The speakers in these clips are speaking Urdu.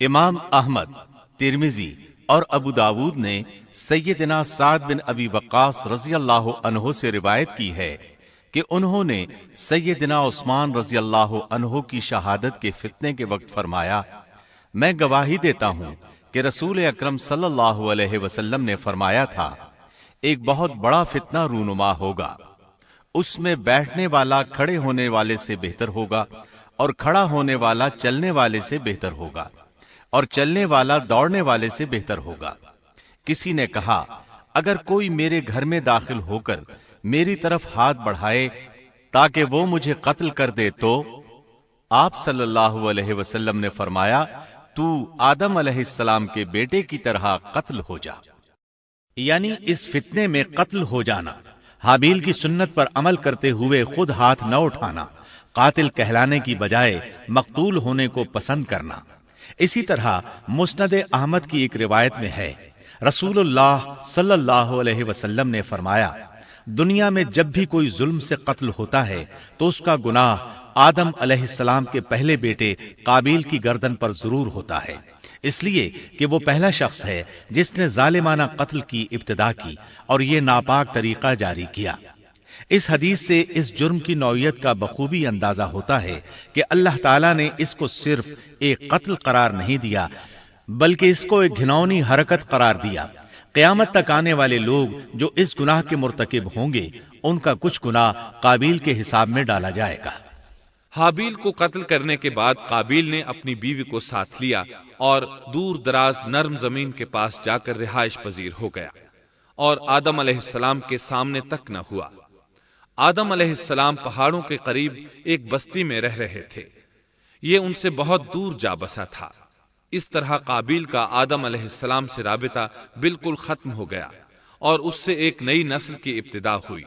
امام احمد، ترمذی اور ابو داود نے سیدنا سعد بن ابی وقاص رضی اللہ عنہ سے روایت کی ہے کہ انہوں نے سیدنا عثمان رضی اللہ عنہ کی شہادت کے فتنے کے وقت فرمایا، میں گواہی دیتا ہوں کہ رسول اکرم صلی اللہ علیہ وسلم نے فرمایا تھا، ایک بہت بڑا فتنہ رونما ہوگا، اس میں بیٹھنے والا کھڑے ہونے والے سے بہتر ہوگا اور کھڑا ہونے والا چلنے والے سے بہتر ہوگا اور چلنے والا دوڑنے والے سے بہتر ہوگا۔ کسی نے کہا، اگر کوئی میرے گھر میں داخل ہو کر میری طرف ہاتھ بڑھائے تاکہ وہ مجھے قتل کر دے تو آپ صلی اللہ علیہ وسلم نے فرمایا، تو آدم علیہ السلام کے بیٹے کی طرح قتل ہو جا، یعنی اس فتنے میں قتل ہو جانا، حابیل کی سنت پر عمل کرتے ہوئے خود ہاتھ نہ اٹھانا، قاتل کہلانے کی بجائے مقتول ہونے کو پسند کرنا۔ اسی طرح مسند احمد کی ایک روایت میں ہے، رسول اللہ صلی اللہ علیہ وسلم نے فرمایا، دنیا میں جب بھی کوئی ظلم سے قتل ہوتا ہے تو اس کا گناہ آدم علیہ السلام کے پہلے بیٹے قابیل کی گردن پر ضرور ہوتا ہے، اس لیے کہ وہ پہلا شخص ہے جس نے ظالمانہ قتل کی ابتدا کی اور یہ ناپاک طریقہ جاری کیا۔ اس حدیث سے اس جرم کی نوعیت کا بخوبی اندازہ ہوتا ہے کہ اللہ تعالیٰ نے اس کو صرف ایک قتل قرار نہیں دیا بلکہ اس کو ایک گھناؤنی حرکت قرار دیا۔ قیامت تک آنے والے لوگ جو اس گناہ کے مرتکب ہوں گے ان کا کچھ گناہ قابیل کے حساب میں ڈالا جائے گا۔ حابیل کو قتل کرنے کے بعد قابیل نے اپنی بیوی کو ساتھ لیا اور دور دراز نرم زمین کے پاس جا کر رہائش پذیر ہو گیا اور آدم علیہ السلام کے سامنے تک نہ ہوا۔ آدم علیہ السلام پہاڑوں کے قریب ایک بستی میں رہ رہے تھے، یہ ان سے بہت دور جا بسا تھا۔ اس طرح قابیل کا آدم علیہ السلام سے رابطہ بالکل ختم ہو گیا اور اس سے ایک نئی نسل کی ابتدا ہوئی۔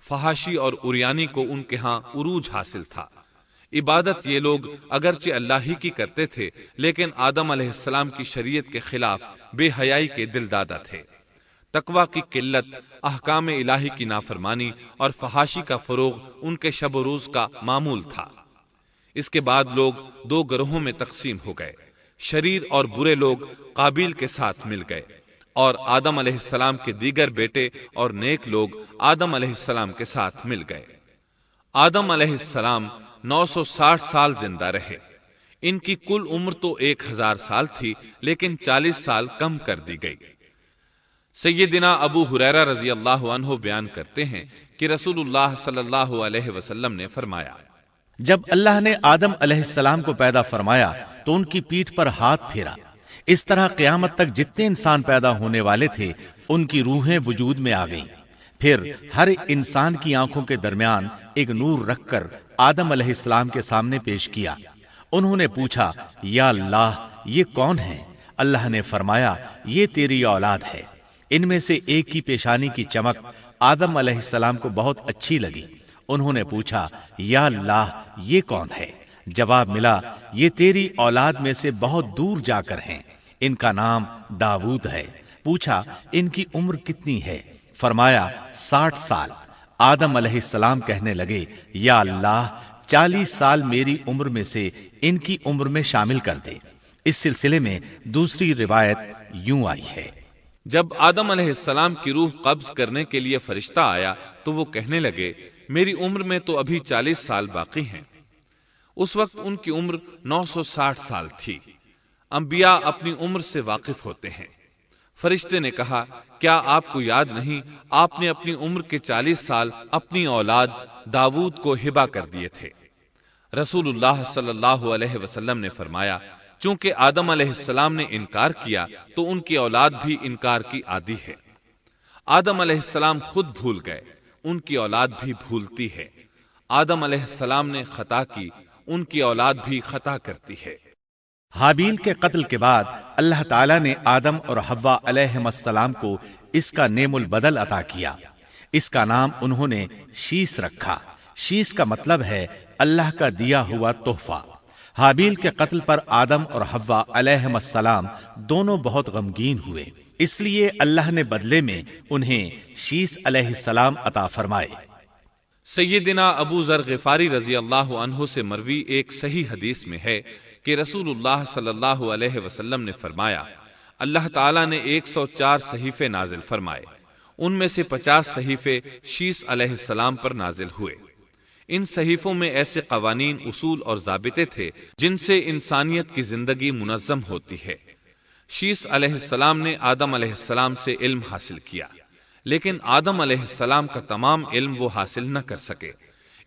فحاشی اور اریانی کو ان کے ہاں عروج حاصل تھا۔ عبادت یہ لوگ اگرچہ اللہ ہی کی کرتے تھے لیکن آدم علیہ السلام کی شریعت کے خلاف بے حیائی کے دل دادا تھے۔ تقوی کی قلت، احکام الہی کی نافرمانی اور فحاشی کا فروغ ان کے شب و روز کا معمول تھا۔ اس کے بعد لوگ دو گروہوں میں تقسیم ہو گئے، شریر اور برے لوگ قابیل کے ساتھ مل گئے اور آدم علیہ السلام کے دیگر بیٹے اور نیک لوگ آدم علیہ السلام کے ساتھ مل گئے۔ آدم علیہ السلام 960 سال زندہ رہے۔ ان کی کل عمر تو 1000 سال تھی لیکن 40 سال کم کر دی گئی۔ سیدنا ابو ہریرہ رضی اللہ عنہ بیان کرتے ہیں کہ رسول اللہ صلی اللہ علیہ وسلم نے فرمایا، جب اللہ نے آدم علیہ السلام کو پیدا فرمایا تو ان کی پیٹھ پر ہاتھ پھیرا، اس طرح قیامت تک جتنے انسان پیدا ہونے والے تھے ان کی روحیں وجود میں آ گئیں۔ پھر ہر انسان کی آنکھوں کے درمیان ایک نور رکھ کر آدم علیہ السلام کے سامنے پیش کیا۔ انہوں نے پوچھا، یا اللہ یہ کون ہے؟ اللہ نے فرمایا، یہ تیری اولاد ہے۔ ان میں سے ایک کی پیشانی کی چمک آدم علیہ السلام کو بہت اچھی لگی۔ انہوں نے پوچھا، یا اللہ یہ کون ہے؟ جواب ملا، یہ تیری اولاد میں سے بہت دور جا کر ہیں، ان کا نام داؤد ہے۔ پوچھا، ان کی عمر کتنی ہے؟ فرمایا 60 سال۔ آدم علیہ السلام کہنے لگے، یا اللہ 40 سال میری عمر میں سے ان کی عمر میں شامل کر دے۔ اس سلسلے میں دوسری روایت یوں آئی ہے، جب آدم علیہ السلام کی روح قبض کرنے کے لیے فرشتہ آیا تو وہ کہنے لگے، میری عمر میں تو ابھی 40 سال باقی ہیں۔ اس وقت ان کی عمر 960 سال تھی۔ انبیاء اپنی عمر سے واقف ہوتے ہیں۔ فرشتے نے کہا، کیا آپ کو یاد نہیں آپ نے اپنی عمر کے 40 سال اپنی اولاد داؤد کو ہبہ کر دیے تھے؟ رسول اللہ صلی اللہ علیہ وسلم نے فرمایا، چونکہ آدم علیہ السلام نے انکار کیا تو ان کی اولاد بھی انکار کی عادی ہے۔ آدم علیہ السلام خود بھول گئے، ان کی اولاد بھی بھولتی ہے۔ آدم علیہ السلام نے خطا کی، ان کی اولاد بھی خطا کرتی ہے۔ حابیل کے قتل کے بعد اللہ تعالیٰ نے آدم اور حوا علیہ السلام کو اس کا نعم البدل عطا کیا۔ اس کا نام انہوں نے شیس رکھا۔ شیس کا مطلب ہے اللہ کا دیا ہوا تحفہ۔ حابیل کے قتل پر آدم اور حوا علیہ السلام دونوں بہت غمگین ہوئے، اس لیے اللہ نے بدلے میں انہیں شیس علیہ السلام عطا فرمائے۔ سیدنا ابو ذر غفاری رضی اللہ عنہ سے مروی ایک صحیح حدیث میں ہے کہ رسول اللہ صلی اللہ علیہ وسلم نے فرمایا اللہ تعالیٰ نے 104 صحیفے نازل فرمائے، ان میں سے 50 صحیفے شیس علیہ السلام پر نازل ہوئے۔ ان صحیفوں میں ایسے قوانین، اصول اور ضابطے تھے جن سے انسانیت کی زندگی منظم ہوتی ہے۔ شیس علیہ السلام نے آدم علیہ السلام سے علم حاصل کیا، لیکن آدم علیہ السلام کا تمام علم وہ حاصل نہ کر سکے،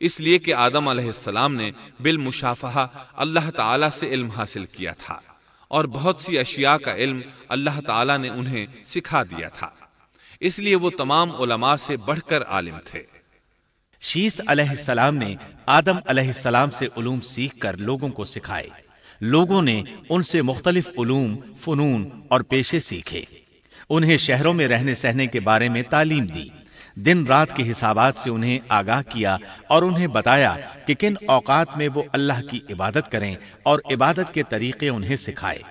اس لیے کہ آدم علیہ السلام نے بالمشافہہ اللہ تعالیٰ سے علم حاصل کیا تھا، اور بہت سی اشیاء کا علم اللہ تعالیٰ نے انہیں سکھا دیا تھا، اس لیے وہ تمام علماء سے بڑھ کر عالم تھے۔ شیس علیہ السلام نے آدم علیہ السلام سے علوم سیکھ کر لوگوں کو سکھائے۔ لوگوں نے ان سے مختلف علوم، فنون اور پیشے سیکھے۔ انہیں شہروں میں رہنے سہنے کے بارے میں تعلیم دی، دن رات کے حسابات سے انہیں آگاہ کیا اور انہیں بتایا کہ کن اوقات میں وہ اللہ کی عبادت کریں اور عبادت کے طریقے انہیں سکھائے۔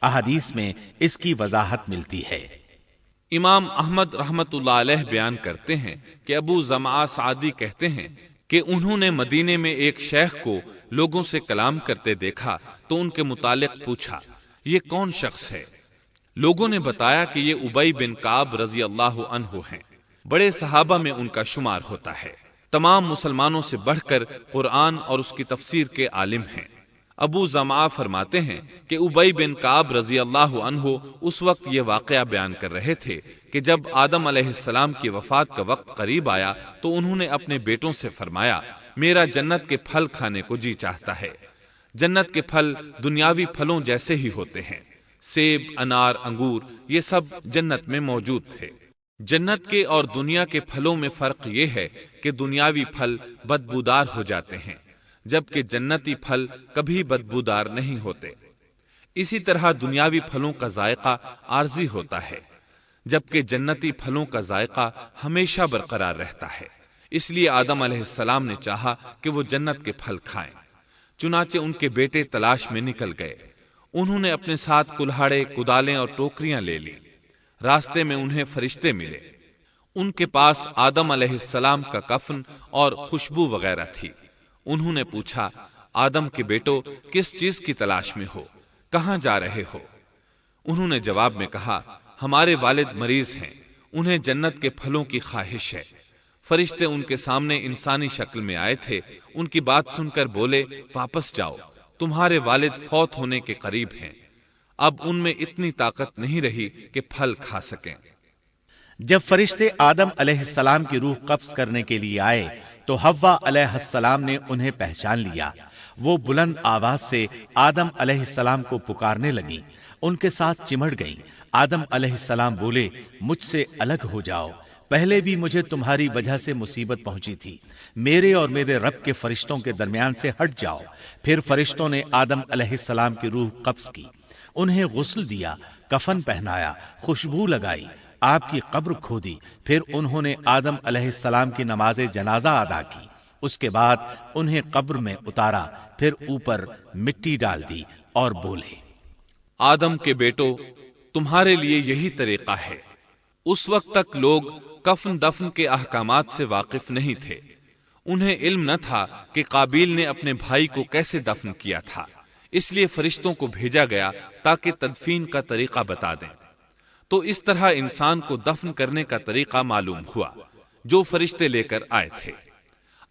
احادیث میں اس کی وضاحت ملتی ہے۔ امام احمد رحمت اللہ علیہ بیان کرتے ہیں کہ ابو زمعہ سعدی کہتے ہیں کہ انہوں نے مدینے میں ایک شیخ کو لوگوں سے کلام کرتے دیکھا تو ان کے متعلق پوچھا، یہ کون شخص ہے؟ لوگوں نے بتایا کہ یہ ابی بن کعب رضی اللہ عنہ ہیں، بڑے صحابہ میں ان کا شمار ہوتا ہے، تمام مسلمانوں سے بڑھ کر قرآن اور اس کی تفسیر کے عالم ہیں۔ ابو زمعہ فرماتے ہیں کہ ابی بن کعب رضی اللہ عنہ اس وقت یہ واقعہ بیان کر رہے تھے کہ جب آدم علیہ السلام کی وفات کا وقت قریب آیا تو انہوں نے اپنے بیٹوں سے فرمایا، میرا جنت کے پھل کھانے کو جی چاہتا ہے۔ جنت کے پھل دنیاوی پھلوں جیسے ہی ہوتے ہیں، سیب، انار، انگور، یہ سب جنت میں موجود تھے۔ جنت کے اور دنیا کے پھلوں میں فرق یہ ہے کہ دنیاوی پھل بدبودار ہو جاتے ہیں، جبکہ جنتی پھل کبھی بدبودار نہیں ہوتے۔ اسی طرح دنیاوی پھلوں کا ذائقہ عارضی ہوتا ہے، جبکہ جنتی پھلوں کا ذائقہ ہمیشہ برقرار رہتا ہے۔ اس لیے آدم علیہ السلام نے چاہا کہ وہ جنت کے پھل کھائیں، چنانچہ ان کے بیٹے تلاش میں نکل گئے۔ انہوں نے اپنے ساتھ کلہاڑے، کدالیں اور ٹوکریاں لے لی۔ راستے میں انہیں فرشتے ملے، ان کے پاس آدم علیہ السلام کا کفن اور خوشبو وغیرہ تھی۔ انہوں نے پوچھا، آدم کے بیٹو، کس چیز کی تلاش میں ہو؟ کہاں جا رہے ہو؟ انہوں نے جواب میں کہا، ہمارے والد مریض ہیں، انہیں جنت کے پھلوں کی خواہش ہے۔ فرشتے ان کے سامنے انسانی شکل میں آئے تھے، ان کی بات سن کر بولے، واپس جاؤ، تمہارے والد فوت ہونے کے قریب ہیں۔ اب ان میں اتنی طاقت نہیں رہی کہ پھل کھا سکیں۔ جب فرشتے آدم علیہ السلام کی روح قبض کرنے کے لیے آئے تو حوا علیہ السلام نے انہیں پہچان لیا۔ وہ بلند آواز سے آدم علیہ السلام کو پکارنے لگی، ان کے ساتھ چمٹ گئیں۔ آدم علیہ السلام بولے، مجھ سے الگ ہو جاؤ، پہلے بھی مجھے تمہاری وجہ سے مصیبت پہنچی تھی، میرے اور میرے رب کے فرشتوں کے درمیان سے ہٹ جاؤ۔ پھر فرشتوں نے آدم علیہ السلام کی روح قبض کی، انہیں غسل دیا، کفن پہنایا، خوشبو لگائی، آپ کی قبر کھودی، پھر انہوں نے آدم علیہ السلام کی نماز جنازہ ادا کی۔ اس کے بعد انہیں قبر میں اتارا، پھر اوپر مٹی ڈال دی اور بولے، آدم کے بیٹو، تمہارے لیے یہی طریقہ ہے۔ اس وقت تک لوگ کفن دفن کے احکامات سے واقف نہیں تھے، انہیں علم نہ تھا کہ قابیل نے اپنے بھائی کو کیسے دفن کیا تھا، اس لیے فرشتوں کو بھیجا گیا تاکہ تدفین کا طریقہ بتا دیں۔ تو اس طرح انسان کو دفن کرنے کا طریقہ معلوم ہوا جو فرشتے لے کر آئے تھے۔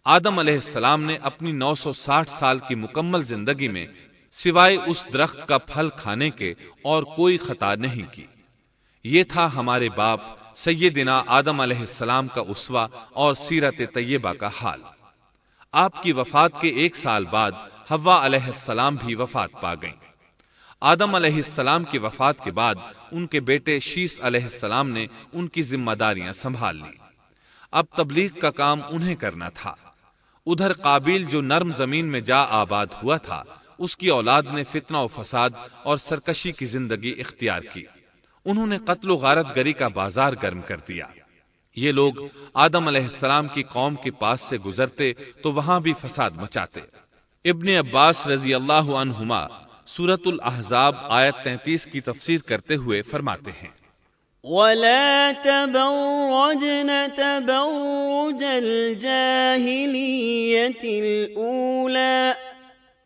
آدم علیہ السلام نے اپنی 960 سال کی مکمل زندگی میں سوائے اس درخت کا پھل کھانے کے اور کوئی خطا نہیں کی۔ یہ تھا ہمارے باپ سیدنا آدم علیہ السلام کا اسوہ اور سیرت طیبہ کا حال۔ آپ کی وفات کے 1 سال بعد حوا علیہ السلام بھی وفات پا گئیں۔ آدم علیہ السلام کی وفات کے بعد ان کے بیٹے شیس علیہ السلام نے ان کی ذمہ داریاں سنبھال لی۔ اب تبلیغ کا کام انہیں کرنا تھا۔ ادھر قابیل جو نرم زمین میں جا آباد ہوا تھا، اس کی اولاد نے فتنہ و فساد اور سرکشی کی زندگی اختیار کی۔ انہوں نے قتل و غارت گری کا بازار گرم کر دیا۔ یہ لوگ آدم علیہ السلام کی قوم کے پاس سے گزرتے تو وہاں بھی فساد مچاتے۔ ابن عباس رضی اللہ عنہما سورۃ الاحزاب آیت 33 کی تفسیر کرتے ہوئے فرماتے ہیں، وَلَا تَبَرَّجْنَ تَبَرُّجَ الْجَاهِلِيَّةِ الْأُولَى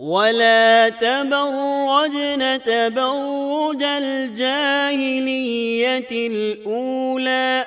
ولا تبرجن تبرج الجاهلية الأولى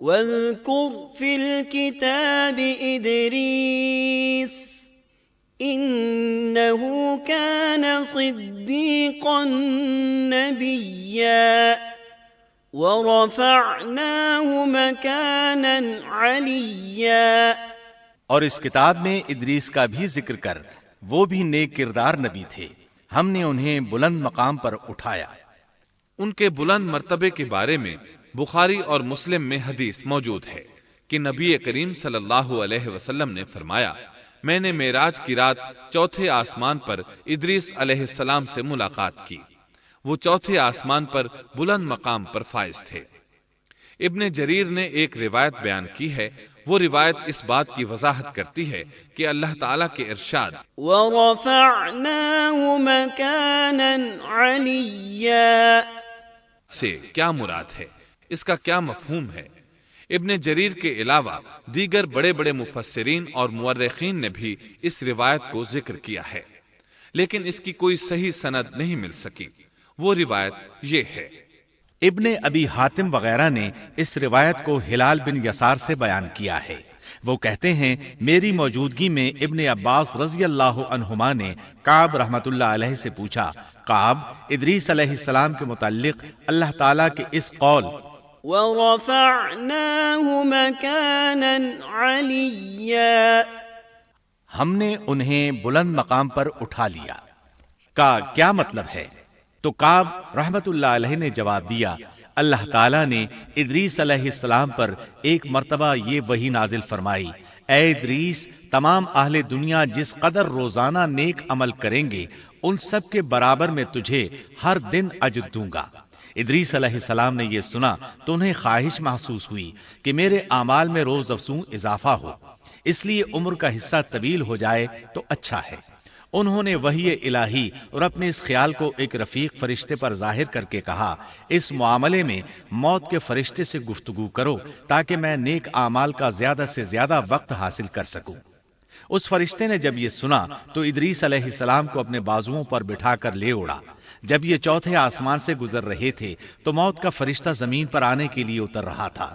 واذكر في الكتاب إدريس إنه كان صديقا نبيا ورفعناه مكانا عليا۔ اور اس کتاب میں ادریس کا بھی ذکر کر، وہ بھی نیک کردار نبی تھے، ہم نے انہیں بلند مقام پر اٹھایا۔ ان کے بلند مرتبے کے بارے میں بخاری اور مسلم میں حدیث موجود ہے کہ نبی کریم صلی اللہ علیہ وسلم نے فرمایا، میں نے معراج کی رات چوتھے آسمان پر ادریس علیہ السلام سے ملاقات کی، وہ چوتھے آسمان پر بلند مقام پر فائز تھے۔ ابن جریر نے ایک روایت بیان کی ہے، وہ روایت اس بات کی وضاحت کرتی ہے کہ اللہ تعالیٰ کے ارشاد وَرَفَعْنَاهُ مَكَانًا عَلِيًّا سے کیا مراد ہے، اس کا کیا مفہوم ہے؟ ابن جریر کے علاوہ دیگر بڑے بڑے مفسرین اور مورخین نے بھی اس روایت کو ذکر کیا ہے، لیکن اس کی کوئی صحیح سند نہیں مل سکی۔ وہ روایت یہ ہے۔ ابن ابی حاتم وغیرہ نے اس روایت کو ہلال بن یسار سے بیان کیا ہے، وہ کہتے ہیں میری موجودگی میں ابن عباس رضی اللہ عنہما نے کعب رحمت اللہ علیہ سے پوچھا، کعب، ادریس علیہ السلام کے متعلق اللہ تعالیٰ کے اس قول وَرَفَعْنَاهُ مَكَانًا عَلِيًّا ہم نے انہیں بلند مقام پر اٹھا لیا کا کیا مطلب ہے؟ تو کعب رحمت اللہ علیہ نے جواب دیا، اللہ تعالیٰ نے ادریس علیہ السلام پر ایک مرتبہ یہ وحی نازل فرمائی، اے ادریس، تمام اہل دنیا جس قدر روزانہ نیک عمل کریں گے ان سب کے برابر میں تجھے ہر دن اجر دوں گا۔ ادریس علیہ السلام نے یہ سنا تو انہیں خواہش محسوس ہوئی کہ میرے اعمال میں روز افزوں اضافہ ہو، اس لیے عمر کا حصہ طویل ہو جائے تو اچھا ہے۔ انہوں نے وحی الہی اور اپنے اس خیال کو ایک رفیق فرشتے پر ظاہر کر کے کہا، اس معاملے میں موت کے فرشتے سے گفتگو کرو تاکہ میں نیک اعمال کا زیادہ سے زیادہ وقت حاصل کر سکوں۔ اس فرشتے نے جب یہ سنا تو ادریس علیہ السلام کو اپنے بازوؤں پر بٹھا کر لے اڑا۔ جب یہ چوتھے آسمان سے گزر رہے تھے تو موت کا فرشتہ زمین پر آنے کے لیے اتر رہا تھا،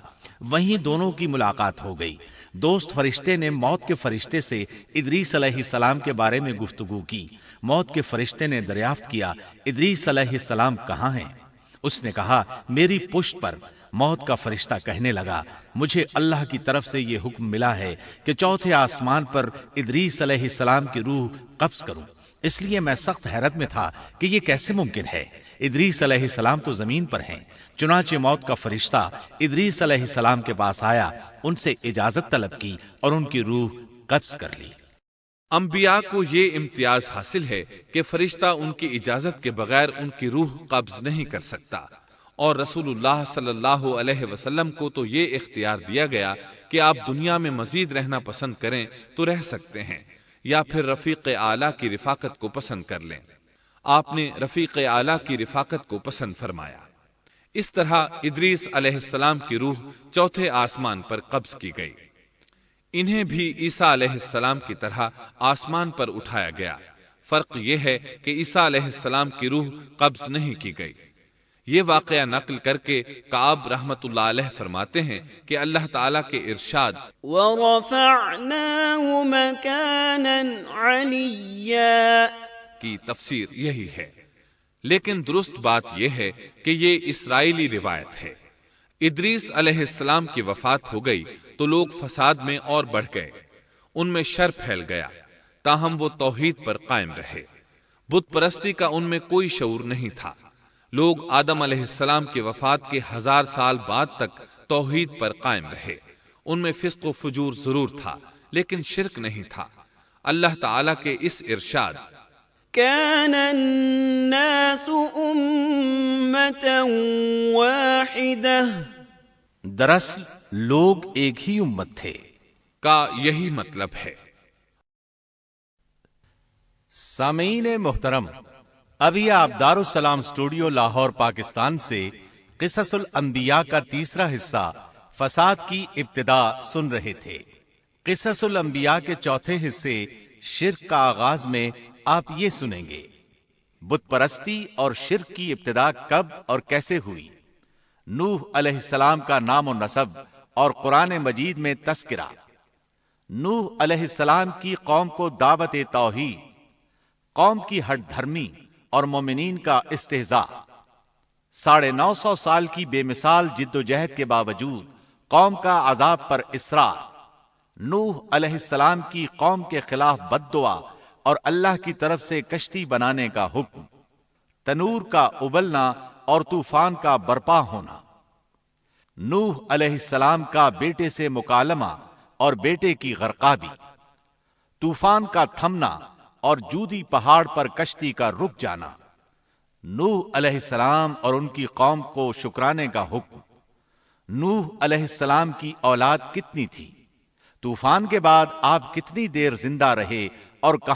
وہیں دونوں کی ملاقات ہو گئی۔ دوست فرشتے نے موت کے فرشتے سے ادریس علیہ السلام کے بارے میں گفتگو کی۔ موت کے فرشتے نے دریافت کیا، ادریس علیہ السلام کہاں ہیں؟ اس نے کہا، میری پشت پر۔ موت کا فرشتہ کہنے لگا، مجھے اللہ کی طرف سے یہ حکم ملا ہے کہ چوتھے آسمان پر ادریس علیہ السلام کی روح قبض کروں، اس لیے میں سخت حیرت میں تھا کہ یہ کیسے ممکن ہے، ادریس علیہ السلام تو زمین پر ہیں۔ چنانچہ موت کا فرشتہ ادریس علیہ السلام کے پاس آیا، ان سے اجازت طلب کی اور ان کی روح قبض کر لی۔ انبیاء کو یہ امتیاز حاصل ہے کہ فرشتہ ان کی اجازت کے بغیر ان کی روح قبض نہیں کر سکتا، اور رسول اللہ صلی اللہ علیہ وسلم کو تو یہ اختیار دیا گیا کہ آپ دنیا میں مزید رہنا پسند کریں تو رہ سکتے ہیں، یا پھر رفیق اعلیٰ کی رفاقت کو پسند کر لیں۔ آپ نے رفیق اعلیٰ کی رفاقت کو پسند فرمایا۔ اس طرح ادریس علیہ السلام کی روح چوتھے آسمان پر قبض کی گئی۔ انہیں بھی عیسیٰ علیہ السلام کی طرح آسمان پر اٹھایا گیا۔ فرق یہ ہے کہ عیسیٰ علیہ السلام کی روح قبض نہیں کی گئی۔ یہ واقعہ نقل کر کے کعب رحمت اللہ علیہ فرماتے ہیں کہ اللہ تعالیٰ کے ارشاد وَرَفَعْنَاهُ مَكَانًا عَلِيًّا کی تفسیر یہی ہے، لیکن درست بات یہ ہے کہ یہ اسرائیلی روایت ہے۔ ادریس علیہ السلام کی وفات ہو گئی تو لوگ فساد میں اور بڑھ گئے، ان میں شر پھیل گیا، تاہم وہ توحید پر قائم رہے۔ بت پرستی کا ان میں کوئی شعور نہیں تھا۔ لوگ آدم علیہ السلام کی وفات کے 1000 سال بعد تک توحید پر قائم رہے۔ ان میں فسق و فجور ضرور تھا لیکن شرک نہیں تھا۔ اللہ تعالیٰ کے اس ارشاد كان الناس أمة واحدة دراصل لوگ ایک ہی امت تھے کا یہی مطلب ہے۔ سامعین محترم، ابھی آپ دارالسلام اسٹوڈیو لاہور پاکستان سے قصص الانبیاء کا تیسرا حصہ فساد کی ابتدا سن رہے تھے۔ قصص الانبیاء کے چوتھے حصے شرک کا آغاز میں آپ یہ سنیں گے، بت پرستی اور شرک کی ابتدا کب اور کیسے ہوئی، نوح علیہ السلام کا نام و نسب اور قرآن مجید میں تذکرہ، نوح علیہ السلام کی قوم کو دعوت توحید، قوم کی ہٹ دھرمی اور مومنین کا استہزاء، 950 سال کی بے مثال جد و جہد کے باوجود قوم کا عذاب پر اصرار، نوح علیہ السلام کی قوم کے خلاف بد دعا اور اللہ کی طرف سے کشتی بنانے کا حکم، تنور کا ابلنا اور طوفان کا برپا ہونا، نوح علیہ السلام کا بیٹے سے مکالمہ اور بیٹے کی غرقابی، طوفان کا تھمنا اور جودی پہاڑ پر کشتی کا رک جانا، نوح علیہ السلام اور ان کی قوم کو شکرانے کا حکم، نوح علیہ السلام کی اولاد کتنی تھی، طوفان کے بعد آپ کتنی دیر زندہ رہے اور کہاں